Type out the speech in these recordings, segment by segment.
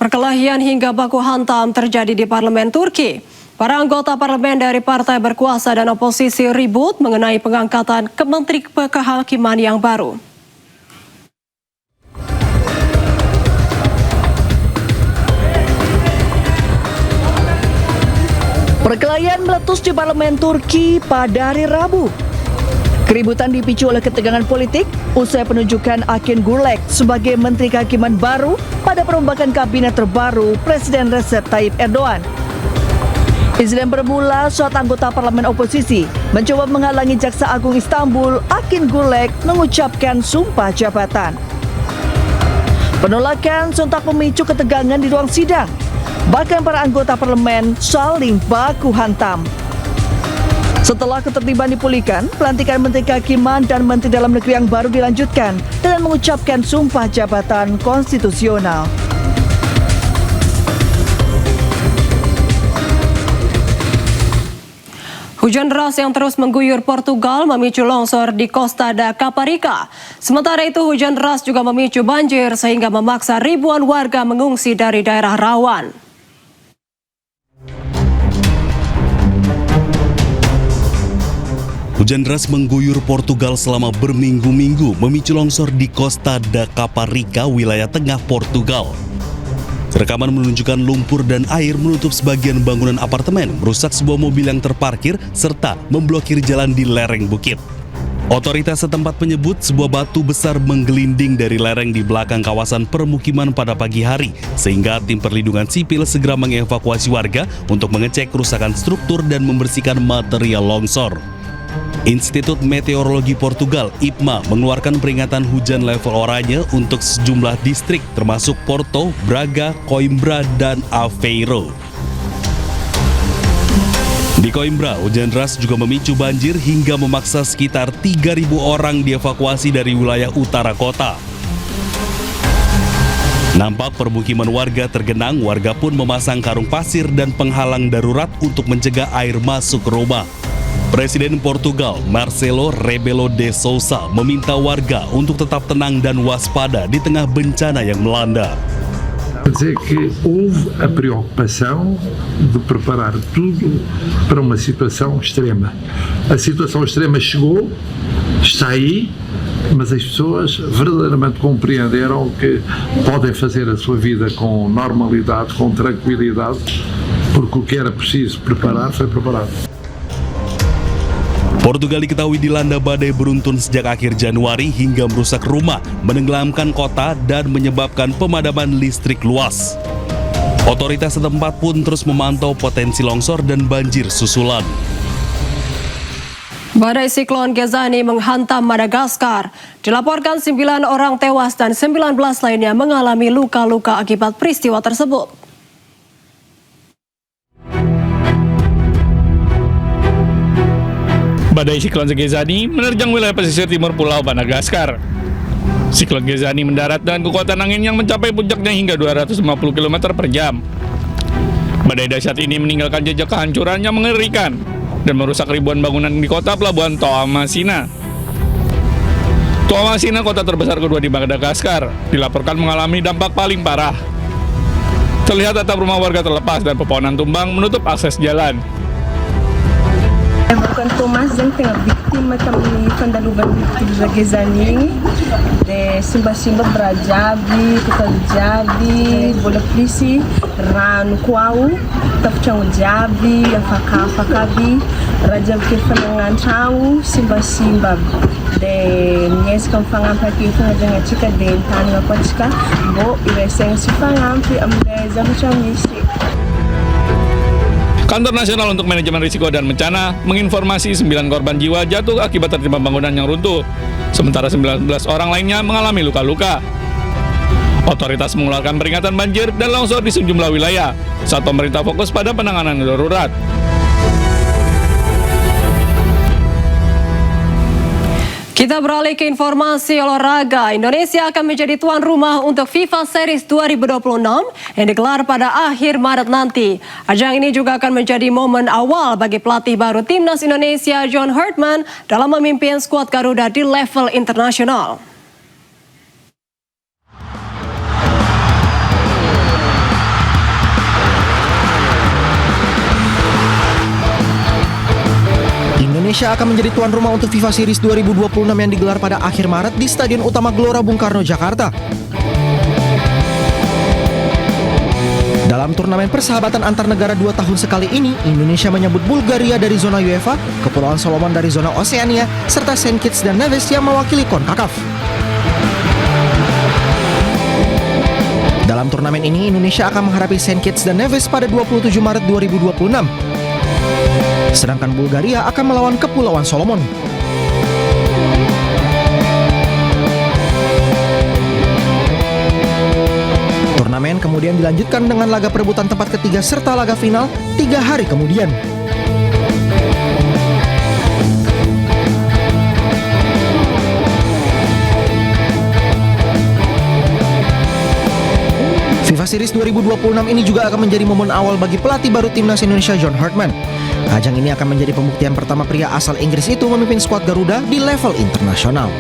Perkelahian hingga baku hantam terjadi di parlemen Turki. Para anggota parlemen dari partai berkuasa dan oposisi ribut mengenai pengangkatan Menteri Kehakiman yang baru. Perkelahian meletus di parlemen Turki pada hari Rabu. Keributan dipicu oleh ketegangan politik usai penunjukan Akin Gürlek sebagai Menteri Kehakiman baru pada perombakan kabinet terbaru Presiden Recep Tayyip Erdogan. Insiden bermula saat anggota parlemen oposisi mencoba menghalangi Jaksa Agung Istanbul Akin Gürlek mengucapkan sumpah jabatan. Penolakan sontak memicu ketegangan di ruang sidang. Bahkan para anggota parlemen saling baku hantam. Setelah ketertiban dipulihkan, pelantikan Menteri Kehakiman dan Menteri Dalam Negeri yang baru dilanjutkan dengan mengucapkan sumpah jabatan konstitusional. Hujan deras yang terus mengguyur Portugal memicu longsor di Costa da Caparica. Sementara itu hujan deras juga memicu banjir sehingga memaksa ribuan warga mengungsi dari daerah rawan. Hujan deras mengguyur Portugal selama berminggu-minggu memicu longsor di Costa da Caparica, wilayah tengah Portugal. Rekaman menunjukkan lumpur dan air menutup sebagian bangunan apartemen, merusak sebuah mobil yang terparkir, serta memblokir jalan di lereng bukit. Otoritas setempat menyebut sebuah batu besar menggelinding dari lereng di belakang kawasan permukiman pada pagi hari, sehingga tim perlindungan sipil segera mengevakuasi warga untuk mengecek kerusakan struktur dan membersihkan material longsor. Institut Meteorologi Portugal, IPMA, mengeluarkan peringatan hujan level oranye untuk sejumlah distrik termasuk Porto, Braga, Coimbra, dan Aveiro. Di Coimbra, hujan deras juga memicu banjir hingga memaksa sekitar 3.000 orang dievakuasi dari wilayah utara kota. Nampak permukiman warga tergenang, warga pun memasang karung pasir dan penghalang darurat untuk mencegah air masuk ke rumah. Presiden Portugal, Marcelo Rebelo de Sousa, meminta warga untuk tetap tenang dan waspada di tengah bencana yang melanda. Quer dizer que houve a preocupação de preparar tudo para uma situação extrema. A situação extrema chegou, está aí, mas as pessoas verdadeiramente compreenderam que podem fazer a sua vida com normalidade, com tranquilidade, porque o que era preciso preparar foi preparado. Portugal diketahui dilanda badai beruntun sejak akhir Januari hingga merusak rumah, menenggelamkan kota, dan menyebabkan pemadaman listrik luas. Otoritas setempat pun terus memantau potensi longsor dan banjir susulan. Badai siklon Gezani menghantam Madagaskar. Dilaporkan 9 orang tewas dan 19 lainnya mengalami luka-luka akibat peristiwa tersebut. Badai siklon Gezani menerjang wilayah pesisir timur Pulau Madagaskar. Siklon Gezani mendarat dengan kekuatan angin yang mencapai puncaknya hingga 250 km per jam. Badai dahsyat ini meninggalkan jejak kehancuran yang mengerikan dan merusak ribuan bangunan di kota pelabuhan Toamasina. Toamasina, kota terbesar kedua di Madagaskar, dilaporkan mengalami dampak paling parah. Terlihat atap rumah warga terlepas dan pepohonan tumbang menutup akses jalan. Bukan Thomas yang tengah biktima kami pendaluban da Gezani de simba-simba berajabi, tukal jabi, bola polisi, rano kuau, tapcang jabi, afaka-afakabi, raja kirfanangan tau, simba-simba de nyes kang fangampi fangadanga chika de tanga kwachika, bo ireseng si fangampi amdeza macam misi. Kantor Nasional untuk Manajemen Risiko dan Bencana menginformasi 9 korban jiwa jatuh akibat tertimpa bangunan yang runtuh, sementara 19 orang lainnya mengalami luka-luka. Otoritas mengeluarkan peringatan banjir dan longsor di sejumlah wilayah, saat pemerintah fokus pada penanganan darurat. Kita beralih ke informasi olahraga. Indonesia akan menjadi tuan rumah untuk FIFA Series 2026 yang digelar pada akhir Maret nanti. Ajang ini juga akan menjadi momen awal bagi pelatih baru Timnas Indonesia John Hartman dalam memimpin skuad Garuda di level internasional. Indonesia akan menjadi tuan rumah untuk FIFA Series 2026 yang digelar pada akhir Maret di Stadion Utama Gelora Bung Karno, Jakarta. Dalam turnamen persahabatan antar negara 2 tahun sekali ini, Indonesia menyambut Bulgaria dari zona UEFA, Kepulauan Solomon dari zona Oseania, serta Saint Kitts dan Nevis yang mewakili CONCACAF. Dalam turnamen ini, Indonesia akan menghadapi Saint Kitts dan Nevis pada 27 Maret 2026. Sedangkan Bulgaria akan melawan Kepulauan Solomon. Turnamen kemudian dilanjutkan dengan laga perebutan tempat ketiga serta laga final 3 hari kemudian. FIFA Series 2026 ini juga akan menjadi momen awal bagi pelatih baru timnas Indonesia John Hartman. Ajang ini akan menjadi pembuktian pertama pria asal Inggris itu memimpin skuad Garuda di level internasional.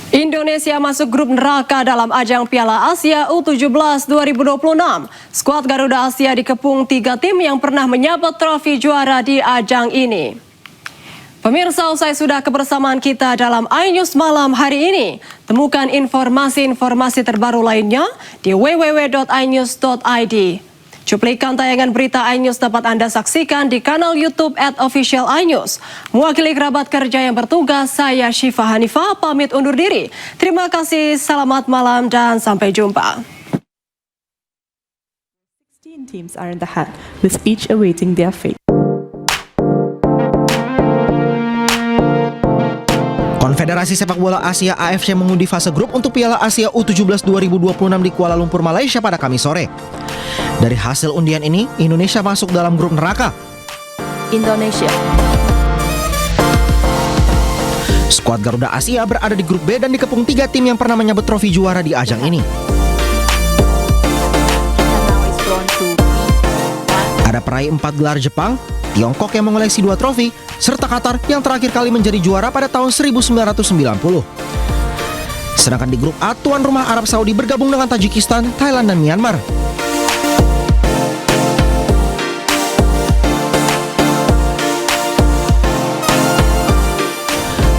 Indonesia masuk grup neraka dalam ajang Piala Asia U17 2026. Skuad Garuda Asia dikepung 3 tim yang pernah menyabet trofi juara di ajang ini. Pemirsa, usai sudah kebersamaan kita dalam iNews malam hari ini. Temukan informasi-informasi terbaru lainnya di www.inews.id. Cuplikan tayangan berita iNews dapat Anda saksikan di kanal YouTube @official iNews. Mewakili kerabat kerja yang bertugas, saya Syifa Hanifah pamit undur diri. Terima kasih, selamat malam dan sampai jumpa. 16 teams are in the hunt, with each awaiting their fate. Konfederasi Sepak Bola Asia AFC mengundi fase grup untuk Piala Asia U17 2026 di Kuala Lumpur, Malaysia pada Kamis sore. Dari hasil undian ini, Indonesia masuk dalam grup neraka. Indonesia. Skuad Garuda Asia berada di grup B dan dikepung 3 tim yang pernah menyabet trofi juara di ajang ini. Ada peraih 4 gelar Jepang, Tiongkok yang mengoleksi 2 trofi, serta Qatar yang terakhir kali menjadi juara pada tahun 1990. Sedangkan di grup A, tuan rumah Arab Saudi bergabung dengan Tajikistan, Thailand, dan Myanmar.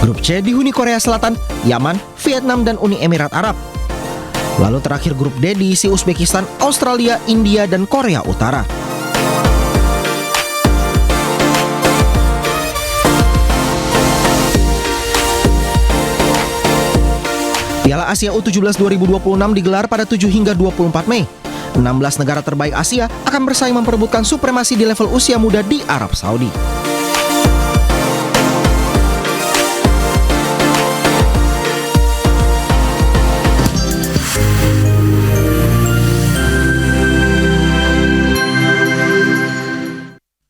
Grup C dihuni Korea Selatan, Yaman, Vietnam, dan Uni Emirat Arab. Lalu terakhir grup D diisi Uzbekistan, Australia, India, dan Korea Utara. Piala Asia U17 2026 digelar pada 7 hingga 24 Mei. 16 negara terbaik Asia akan bersaing memperebutkan supremasi di level usia muda di Arab Saudi.